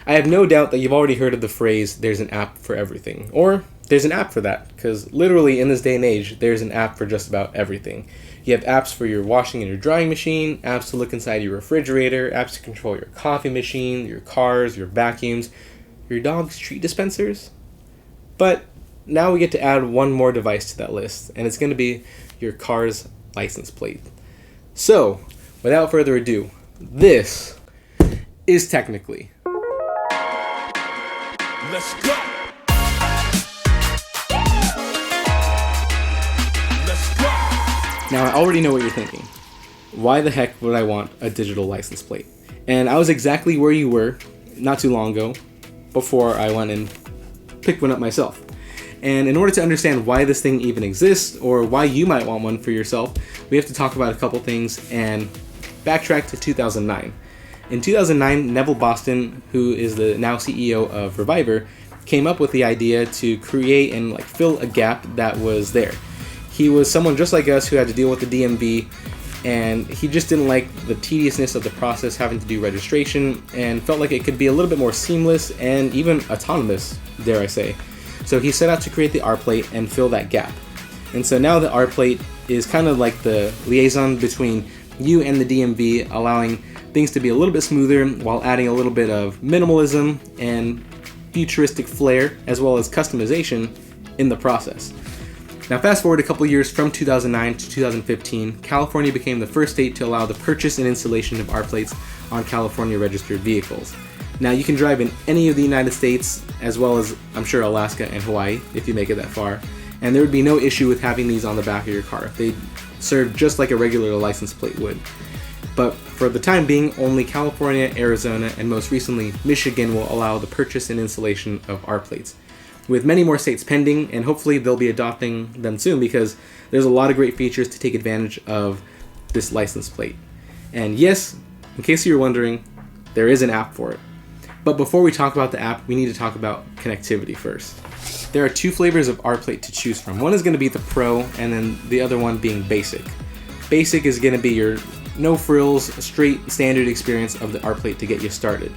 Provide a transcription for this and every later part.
I have no doubt that you've already heard of the phrase, there's an app for everything. Or, there's an app for that, because literally in this day and age, there's an app for just about everything. You have apps for your washing and your drying machine, apps to look inside your refrigerator, apps to control your coffee machine, your cars, your vacuums, your dog's treat dispensers. But now we get to add one more device to that list, and it's going to be your car's license plate. So, without further ado, this is technically... Let's go! Now, I already know what you're thinking. Why the heck would I want a digital license plate? And I was exactly where you were not too long ago before I went and picked one up myself. And in order to understand why this thing even exists, or why you might want one for yourself, we have to talk about a couple things and backtrack to 2009. In 2009, Neville Boston, who is the now CEO of Reviver, came up with the idea to create and fill a gap that was there. He was someone just like us who had to deal with the DMV, and he just didn't like the tediousness of the process having to do registration, and felt like it could be a little bit more seamless and even autonomous, dare I say. So he set out to create the RPlate and fill that gap. And so now the RPlate is kind of like the liaison between you and the DMV, allowing things to be a little bit smoother while adding a little bit of minimalism and futuristic flair, as well as customization in the process. Now fast forward a couple years from 2009 to 2015, California became the first state to allow the purchase and installation of RPlates on California registered vehicles. Now you can drive in any of the United States, as well as I'm sure Alaska and Hawaii if you make it that far, and there would be no issue with having these on the back of your car. They serve just like a regular license plate would. But for the time being, only California, Arizona, and most recently Michigan will allow the purchase and installation of RPlates, with many more states pending, and hopefully they'll be adopting them soon because there's a lot of great features to take advantage of this license plate. And yes, in case you're wondering, there is an app for it. But before we talk about the app, we need to talk about connectivity first. There are two flavors of RPlate to choose from. One is going to be the Pro, and then the other one being Basic. Basic is going to be your no frills, straight standard experience of the RPlate to get you started.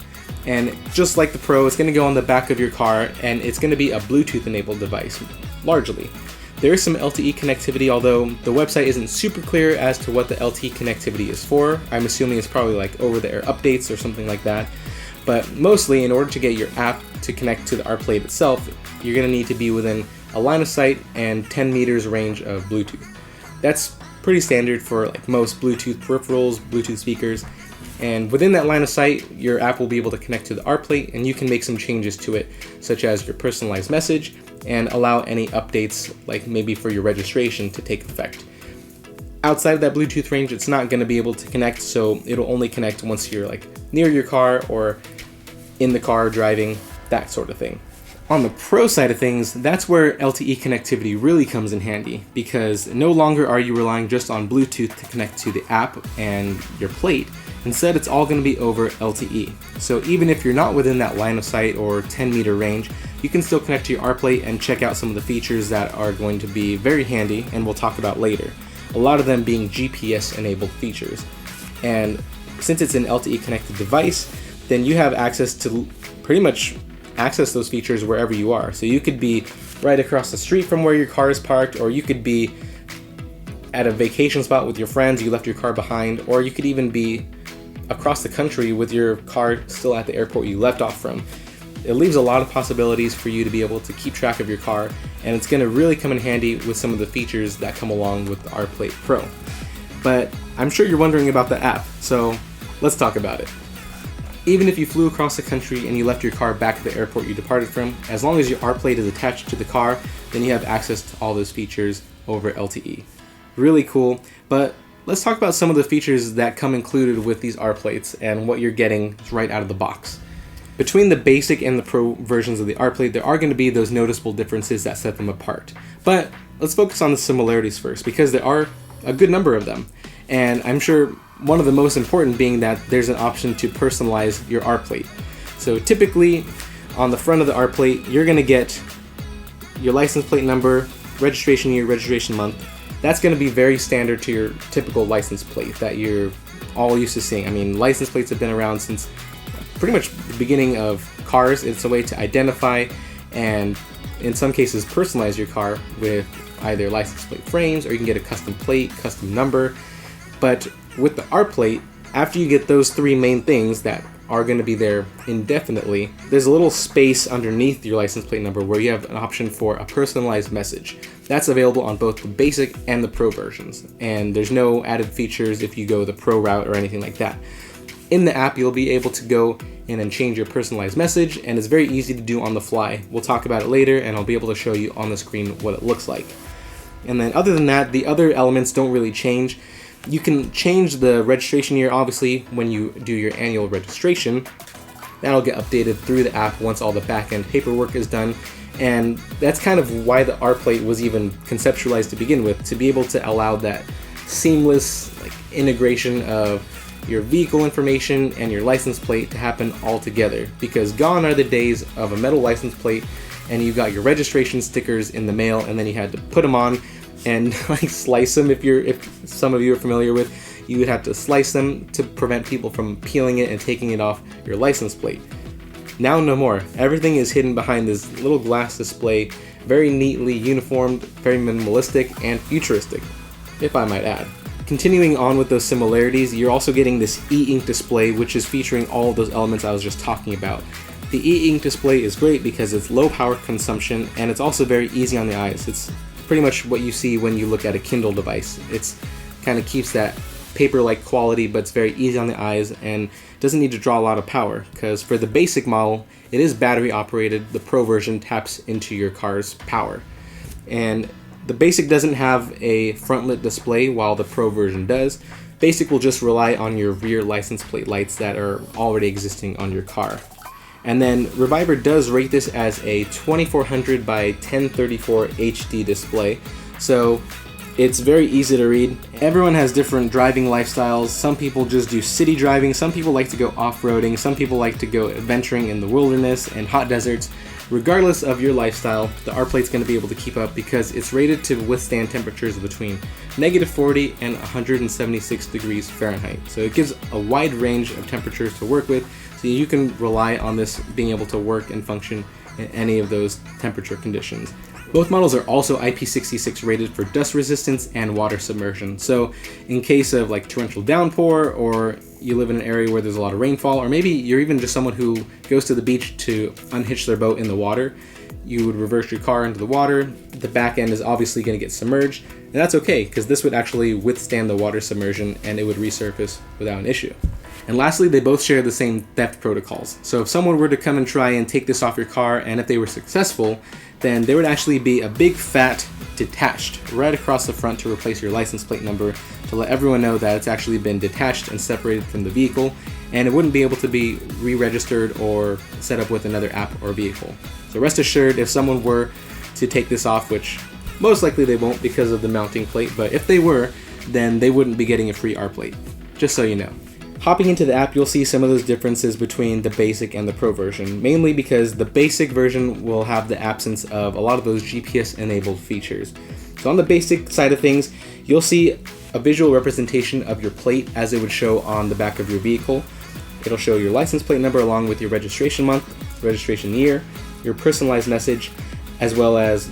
And just like the Pro, it's going to go on the back of your car, and it's going to be a Bluetooth enabled device, largely. There is some LTE connectivity, although the website isn't super clear as to what the LTE connectivity is for. I'm assuming it's probably like over-the-air updates or something like that. But mostly, in order to get your app to connect to the RPlate itself, you're going to need to be within a line of sight and 10 meters range of Bluetooth. That's pretty standard for most Bluetooth peripherals, Bluetooth speakers. And within that line of sight, your app will be able to connect to the RPlate, and you can make some changes to it, such as your personalized message, and allow any updates, like maybe for your registration, to take effect. Outside of that Bluetooth range, it's not going to be able to connect, so it'll only connect once you're near your car or in the car driving, that sort of thing. On the Pro side of things, that's where LTE connectivity really comes in handy, because no longer are you relying just on Bluetooth to connect to the app and your plate. Instead, it's all going to be over LTE. So even if you're not within that line of sight or 10 meter range, you can still connect to your RPlate and check out some of the features that are going to be very handy, and we'll talk about later. A lot of them being GPS enabled features. And since it's an LTE connected device, then you have access to pretty much access those features wherever you are. So you could be right across the street from where your car is parked, or you could be at a vacation spot with your friends, you left your car behind, or you could even be across the country with your car still at the airport you left off from. It leaves a lot of possibilities for you to be able to keep track of your car, and it's going to really come in handy with some of the features that come along with the RPlate Pro. But I'm sure you're wondering about the app, so let's talk about it. Even if you flew across the country and you left your car back at the airport you departed from, as long as your RPlate is attached to the car, then you have access to all those features over LTE. Really cool, but let's talk about some of the features that come included with these RPlates and what you're getting right out of the box. Between the basic and the Pro versions of the RPlate, there are going to be those noticeable differences that set them apart. But let's focus on the similarities first, because there are a good number of them. And I'm sure one of the most important being that there's an option to personalize your RPlate. So typically, on the front of the RPlate, you're going to get your license plate number, registration year, registration month. That's going to be very standard to your typical license plate that you're all used to seeing. I mean, license plates have been around since pretty much the beginning of cars. It's a way to identify and in some cases personalize your car with either license plate frames, or you can get a custom plate, custom number. But with the RPlate, after you get those three main things that are going to be there indefinitely, there's a little space underneath your license plate number where you have an option for a personalized message. That's available on both the basic and the pro versions, and there's no added features if you go the pro route or anything like that. In the app, you'll be able to go in and change your personalized message, and it's very easy to do on the fly. We'll talk about it later, and I'll be able to show you on the screen what it looks like. And then other than that, the other elements don't really change. You can change the registration year, obviously, when you do your annual registration. That'll get updated through the app once all the back-end paperwork is done. And that's kind of why the RPlate was even conceptualized to begin with, to be able to allow that seamless integration of your vehicle information and your license plate to happen all together. Because gone are the days of a metal license plate and you got your registration stickers in the mail and then you had to put them on and slice them. If some of you are familiar with, you would have to slice them to prevent people from peeling it and taking it off your license plate. Now no more. Everything is hidden behind this little glass display, very neatly uniformed, very minimalistic, and futuristic, if I might add. Continuing on with those similarities, you're also getting this e-ink display, which is featuring all of those elements I was just talking about. The e-ink display is great because it's low power consumption and it's also very easy on the eyes. It's pretty much what you see when you look at a Kindle device. It's kind of keeps that paper-like quality, but it's very easy on the eyes and doesn't need to draw a lot of power, because for the basic model, it is battery operated. The Pro version taps into your car's power. And the basic doesn't have a front-lit display while the Pro version does. Basic will just rely on your rear license plate lights that are already existing on your car. And then Reviver does rate this as a 2400 by 1034 HD display, so it's very easy to read. Everyone has different driving lifestyles. Some people just do city driving, some people like to go off-roading, some people like to go adventuring in the wilderness and hot deserts. Regardless of your lifestyle, the RPlate's going to be able to keep up because it's rated to withstand temperatures between -40 and 176 degrees Fahrenheit. So it gives a wide range of temperatures to work with, so you can rely on this being able to work and function in any of those temperature conditions. Both models are also IP66 rated for dust resistance and water submersion. So in case of torrential downpour, or you live in an area where there's a lot of rainfall, or maybe you're even just someone who goes to the beach to unhitch their boat in the water, you would reverse your car into the water. The back end is obviously going to get submerged, and that's okay because this would actually withstand the water submersion and it would resurface without an issue. And lastly, they both share the same theft protocols. So if someone were to come and try and take this off your car, and if they were successful, then there would actually be a big fat detached right across the front to replace your license plate number, to let everyone know that it's actually been detached and separated from the vehicle, and it wouldn't be able to be re-registered or set up with another app or vehicle. So rest assured, if someone were to take this off, which most likely they won't because of the mounting plate, but if they were, then they wouldn't be getting a free RPlate, just so you know. Hopping into the app, you'll see some of those differences between the basic and the Pro version, mainly because the basic version will have the absence of a lot of those GPS-enabled features. So on the basic side of things, you'll see a visual representation of your plate as it would show on the back of your vehicle. It'll show your license plate number along with your registration month, registration year, your personalized message, as well as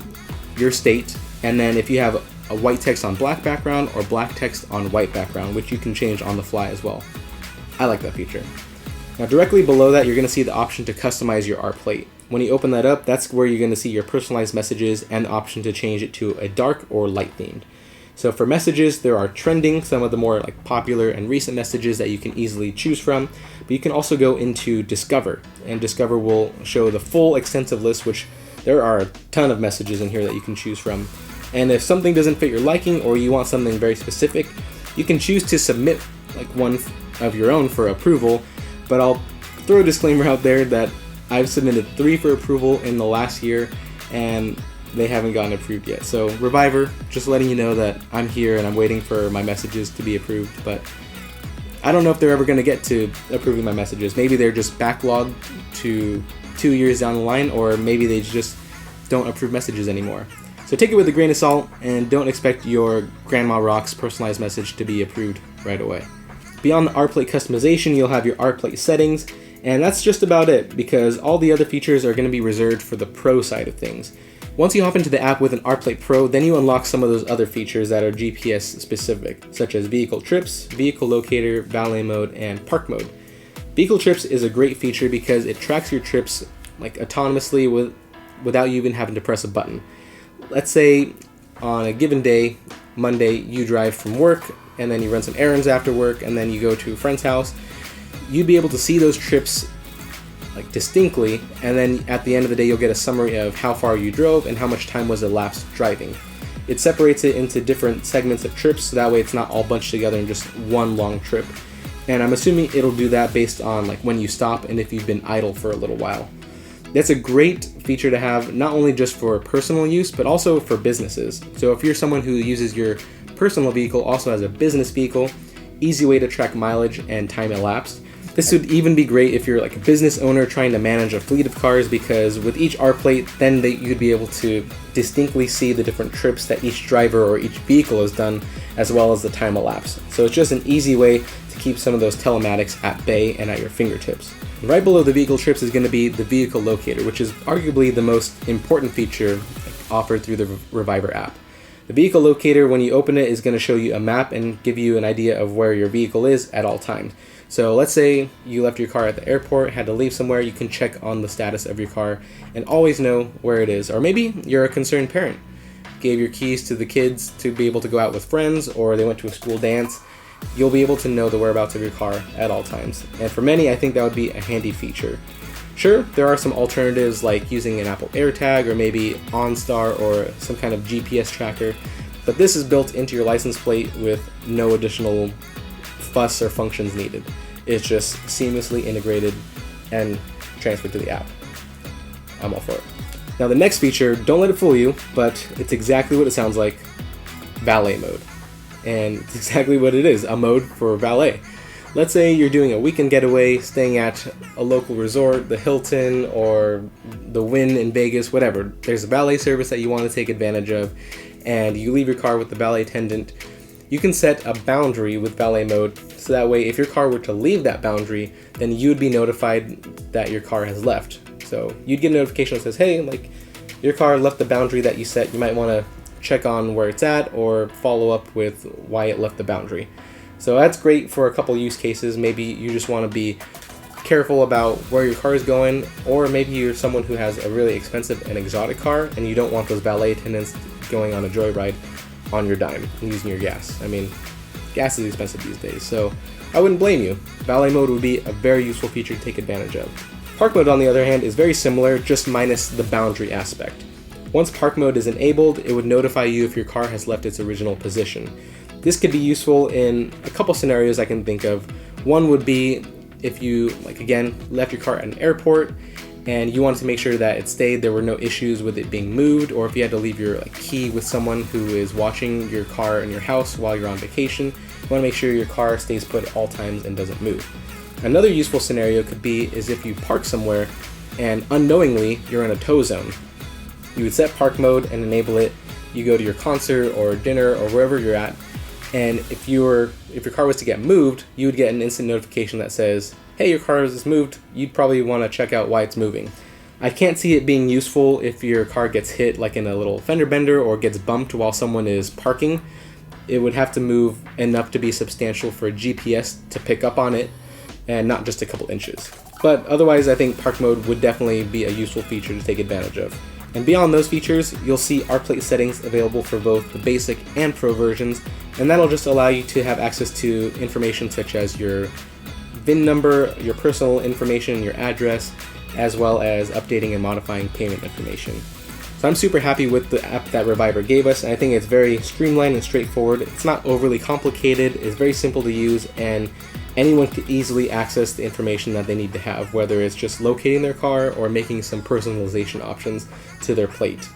your state, and then if you have a white text on black background or black text on white background, which you can change on the fly as well. I like that feature. Now directly below that, you're going to see the option to customize your RPlate. When you open that up, that's where you're going to see your personalized messages and the option to change it to a dark or light themed. So for messages, there are trending, some of the more popular and recent messages that you can easily choose from, but you can also go into Discover, and Discover will show the full extensive list, which there are a ton of messages in here that you can choose from. And if something doesn't fit your liking or you want something very specific, you can choose to submit one of your own for approval, but I'll throw a disclaimer out there that I've submitted 3 for approval in the last year and they haven't gotten approved yet. So Reviver, just letting you know that I'm here and I'm waiting for my messages to be approved, but I don't know if they're ever going to get to approving my messages. Maybe they're just backlogged to 2 years down the line, or maybe they just don't approve messages anymore. So take it with a grain of salt and don't expect your Grandma Rock's personalized message to be approved right away. Beyond the RPlate customization, you'll have your RPlate settings, And that's just about it, because all the other features are going to be reserved for the Pro side of things. Once you hop into the app with an RPlate Pro, then you unlock some of those other features that are GPS specific, such as vehicle trips, vehicle locator, valet mode, and park mode. Vehicle trips is a great feature because it tracks your trips like autonomously without you even having to press a button. Let's say on a given day, Monday, you drive from work and then you run some errands after work and then you go to a friend's house. You'd be able to see those trips like distinctly, and then at the end of the day you'll get a summary of how far you drove and how much time was elapsed driving. It separates it into different segments of trips, so that way it's not all bunched together in just one long trip. And I'm assuming it'll do that based on like when you stop and if you've been idle for a little while. That's a great feature to have, not only just for personal use, but also for businesses. So if you're someone who uses your personal vehicle also as a business vehicle, easy way to track mileage and time elapsed. This would even be great if you're like a business owner trying to manage a fleet of cars, because with each RPlate, then you'd be able to distinctly see the different trips that each driver or each vehicle has done, as well as the time elapsed. So it's just an easy way to keep some of those telematics at bay and at your fingertips. Right below the vehicle trips is going to be the vehicle locator, which is arguably the most important feature offered through the Reviver app. The vehicle locator, when you open it, is going to show you a map and give you an idea of where your vehicle is at all times. So let's say you left your car at the airport, had to leave somewhere, you can check on the status of your car and always know where it is. Or maybe you're a concerned parent, gave your keys to the kids to be able to go out with friends, or they went to a school dance. You'll be able to know the whereabouts of your car at all times. And for many, I think that would be a handy feature. Sure, there are some alternatives like using an Apple AirTag or maybe OnStar or some kind of GPS tracker, but this is built into your license plate with no additional fuss or functions needed. It's just seamlessly integrated and transferred to the app. I'm all for it. Now the next feature, don't let it fool you, but it's exactly what it sounds like, valet mode. And it's exactly what it is, a mode for valet. Let's say you're doing a weekend getaway, staying at a local resort, the Hilton or the Wynn in Vegas, whatever. There's a valet service that you want to take advantage of, and you leave your car with the valet attendant. You can set a boundary with valet mode, so that way if your car were to leave that boundary, then you'd be notified that your car has left. So you'd get a notification that says, hey, like your car left the boundary that you set. You might want to check on where it's at or follow up with why it left the boundary. So that's great for a couple use cases. Maybe you just want to be careful about where your car is going, or maybe you're someone who has a really expensive and exotic car and you don't want those valet attendants going on a joyride on your dime and using your gas. I mean, gas is expensive these days, so I wouldn't blame you. Valet mode would be a very useful feature to take advantage of. Park mode, on the other hand, is very similar, just minus the boundary aspect. Once park mode is enabled, it would notify you if your car has left its original position. This could be useful in a couple scenarios I can think of. One would be if you, like again, left your car at an airport and you wanted to make sure that it stayed, there were no issues with it being moved, or if you had to leave your key with someone who is watching your car in your house while you're on vacation, you want to make sure your car stays put at all times and doesn't move. Another useful scenario could be is if you park somewhere and unknowingly you're in a tow zone. You would set park mode and enable it. You go to your concert or dinner or wherever you're at, and if your car was to get moved, you would get an instant notification that says, hey, your car is moved. You'd probably want to check out why it's moving. I can't see it being useful if your car gets hit like in a little fender bender or gets bumped while someone is parking. It would have to move enough to be substantial for GPS to pick up on it, and not just a couple inches. But otherwise, I think park mode would definitely be a useful feature to take advantage of. And beyond those features, you'll see RPlate settings available for both the basic and pro versions, and that'll just allow you to have access to information such as your VIN number, your personal information, your address, as well as updating and modifying payment information. So I'm super happy with the app that Reviver gave us, and I think it's very streamlined and straightforward. It's not overly complicated, it's very simple to use, and anyone can easily access the information that they need to have, whether it's just locating their car or making some personalization options to their plate.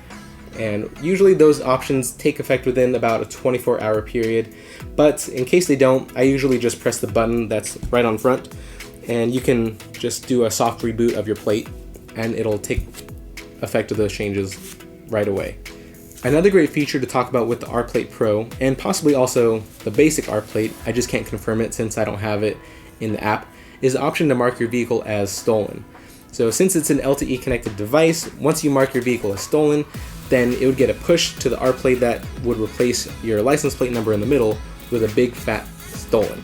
And usually those options take effect within about a 24-hour period, but in case they don't, I usually just press the button that's right on front, and you can just do a soft reboot of your plate, and it'll take effect of those changes right away. Another great feature to talk about with the RPlate Pro, and possibly also the basic RPlate, I just can't confirm it since I don't have it in the app, is the option to mark your vehicle as stolen. So since it's an LTE connected device, once you mark your vehicle as stolen, then it would get a push to the RPlate that would replace your license plate number in the middle with a big fat stolen.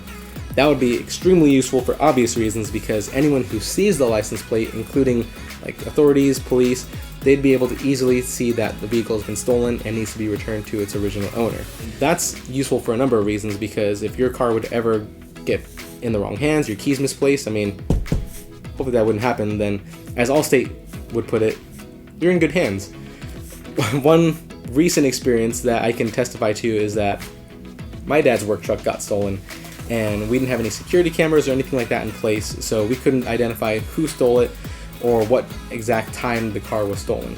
That would be extremely useful for obvious reasons, because anyone who sees the license plate, including like authorities, police, they'd be able to easily see that the vehicle has been stolen and needs to be returned to its original owner. That's useful for a number of reasons, because if your car would ever get in the wrong hands, your keys misplaced, I mean, hopefully that wouldn't happen, then as Allstate would put it, you're in good hands. One recent experience that I can testify to is that my dad's work truck got stolen, and we didn't have any security cameras or anything like that in place, so we couldn't identify who stole it or what exact time the car was stolen.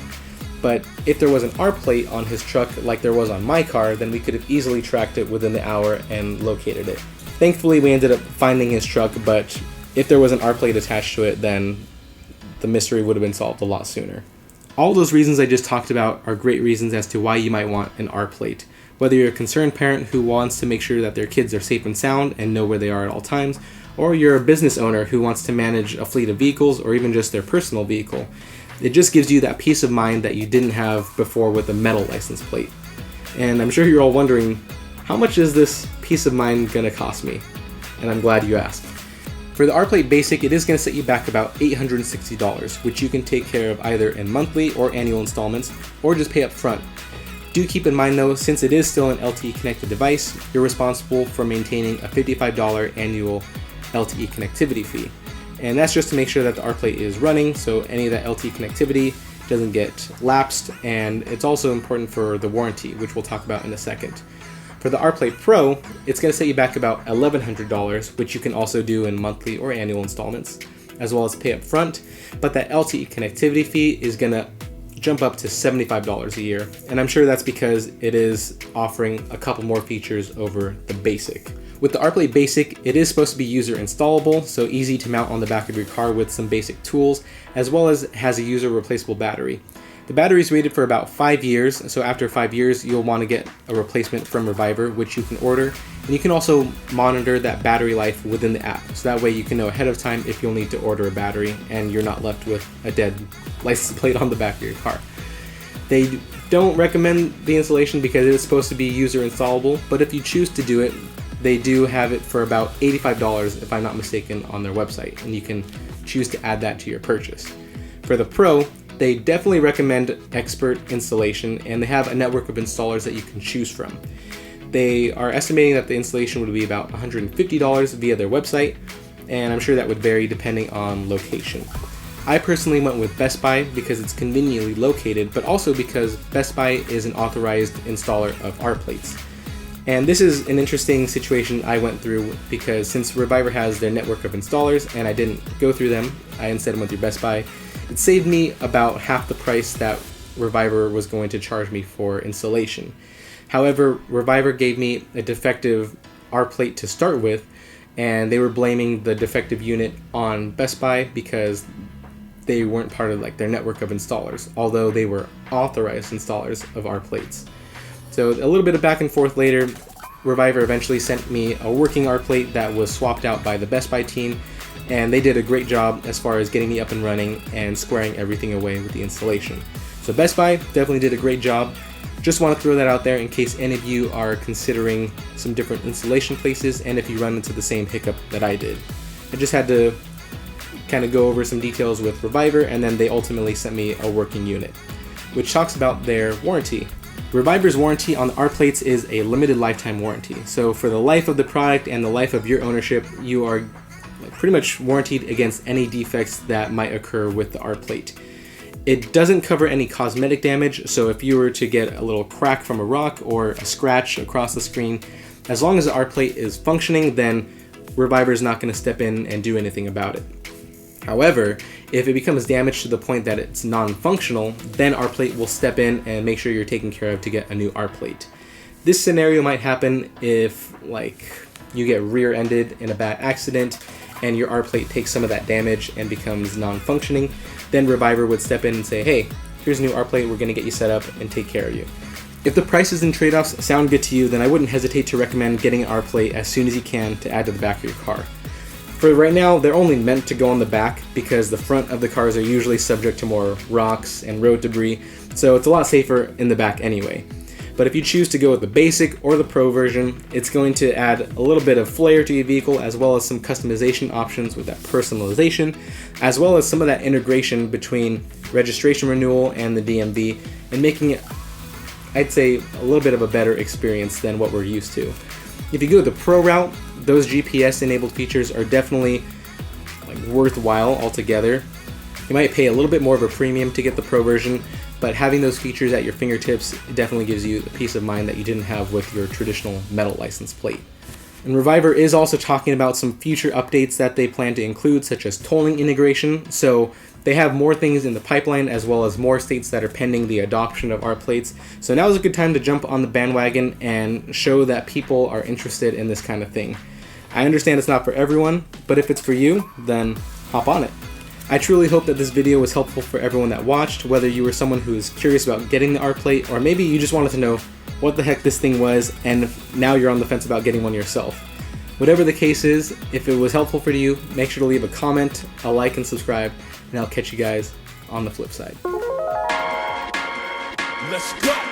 But if there was an RPlate on his truck like there was on my car, then we could have easily tracked it within the hour and located it. Thankfully, we ended up finding his truck, but if there was an RPlate attached to it, then the mystery would have been solved a lot sooner. All those reasons I just talked about are great reasons as to why you might want an RPlate. Whether you're a concerned parent who wants to make sure that their kids are safe and sound and know where they are at all times, or you're a business owner who wants to manage a fleet of vehicles or even just their personal vehicle, it just gives you that peace of mind that you didn't have before with a metal license plate. And I'm sure you're all wondering, how much is this peace of mind going to cost me? And I'm glad you asked. For the RPlate Basic, it is going to set you back about $860, which you can take care of either in monthly or annual installments, or just pay up front. Do keep in mind though, since it is still an LTE connected device, you're responsible for maintaining a $55 annual LTE connectivity fee. And that's just to make sure that the RPlate is running, so any of that LTE connectivity doesn't get lapsed, and it's also important for the warranty, which we'll talk about in a second. For the RPlate Pro, it's going to set you back about $1,100, which you can also do in monthly or annual installments, as well as pay up front, but that LTE connectivity fee is going to jump up to $75 a year, and I'm sure that's because it is offering a couple more features over the Basic. With the RPlate Basic, it is supposed to be user installable, so easy to mount on the back of your car with some basic tools, as well as has a user replaceable battery. The battery is rated for about 5 years, so after 5 years you'll want to get a replacement from Reviver, which you can order, and you can also monitor that battery life within the app, so that way you can know ahead of time if you'll need to order a battery and you're not left with a dead license plate on the back of your car. They don't recommend the installation because it is supposed to be user installable, but if you choose to do it, they do have it for about $85 if I'm not mistaken on their website, and you can choose to add that to your purchase. For the Pro, they definitely recommend expert installation, and they have a network of installers that you can choose from. They are estimating that the installation would be about $150 via their website, and I'm sure that would vary depending on location. I personally went with Best Buy because it's conveniently located, but also because Best Buy is an authorized installer of RPlates. And this is an interesting situation I went through because since Reviver has their network of installers and I didn't go through them, I instead went through Best Buy. It saved me about half the price that Reviver was going to charge me for installation. However, Reviver gave me a defective RPlate to start with, and they were blaming the defective unit on Best Buy because they weren't part of their network of installers, although they were authorized installers of RPlates. So a little bit of back and forth later, Reviver eventually sent me a working RPlate that was swapped out by the Best Buy team, and they did a great job as far as getting me up and running and squaring everything away with the installation. So Best Buy definitely did a great job. Just want to throw that out there in case any of you are considering some different installation places and if you run into the same hiccup that I did. I just had to kind of go over some details with Reviver, and then they ultimately sent me a working unit, which talks about their warranty. Reviver's warranty on the RPlates is a limited lifetime warranty. So for the life of the product and the life of your ownership, you are pretty much warranted against any defects that might occur with the RPlate. It doesn't cover any cosmetic damage, so if you were to get a little crack from a rock or a scratch across the screen, as long as the RPlate is functioning, then Reviver is not going to step in and do anything about it. However, if it becomes damaged to the point that it's non-functional, then RPlate will step in and make sure you're taken care of to get a new RPlate. This scenario might happen if you get rear-ended in a bad accident and your RPlate takes some of that damage and becomes non-functioning. Then Reviver would step in and say, hey, here's a new RPlate, we're going to get you set up and take care of you. If the prices and trade-offs sound good to you, then I wouldn't hesitate to recommend getting an RPlate as soon as you can to add to the back of your car. For right now, they're only meant to go on the back because the front of the cars are usually subject to more rocks and road debris, so it's a lot safer in the back anyway. But if you choose to go with the basic or the pro version, it's going to add a little bit of flair to your vehicle, as well as some customization options with that personalization, as well as some of that integration between registration renewal and the DMV, and making it, I'd say, a little bit of a better experience than what we're used to. If you go the pro route, those GPS enabled features are definitely worthwhile altogether. You might pay a little bit more of a premium to get the pro version, but having those features at your fingertips definitely gives you the peace of mind that you didn't have with your traditional metal license plate. And Reviver is also talking about some future updates that they plan to include, such as tolling integration. So they have more things in the pipeline, as well as more states that are pending the adoption of RPlates. So now is a good time to jump on the bandwagon and show that people are interested in this kind of thing. I understand it's not for everyone, but if it's for you, then hop on it. I truly hope that this video was helpful for everyone that watched, whether you were someone who is curious about getting the RPlate, or maybe you just wanted to know what the heck this thing was, and now you're on the fence about getting one yourself. Whatever the case is, if it was helpful for you, make sure to leave a comment, a like, and subscribe, and I'll catch you guys on the flip side. Let's go!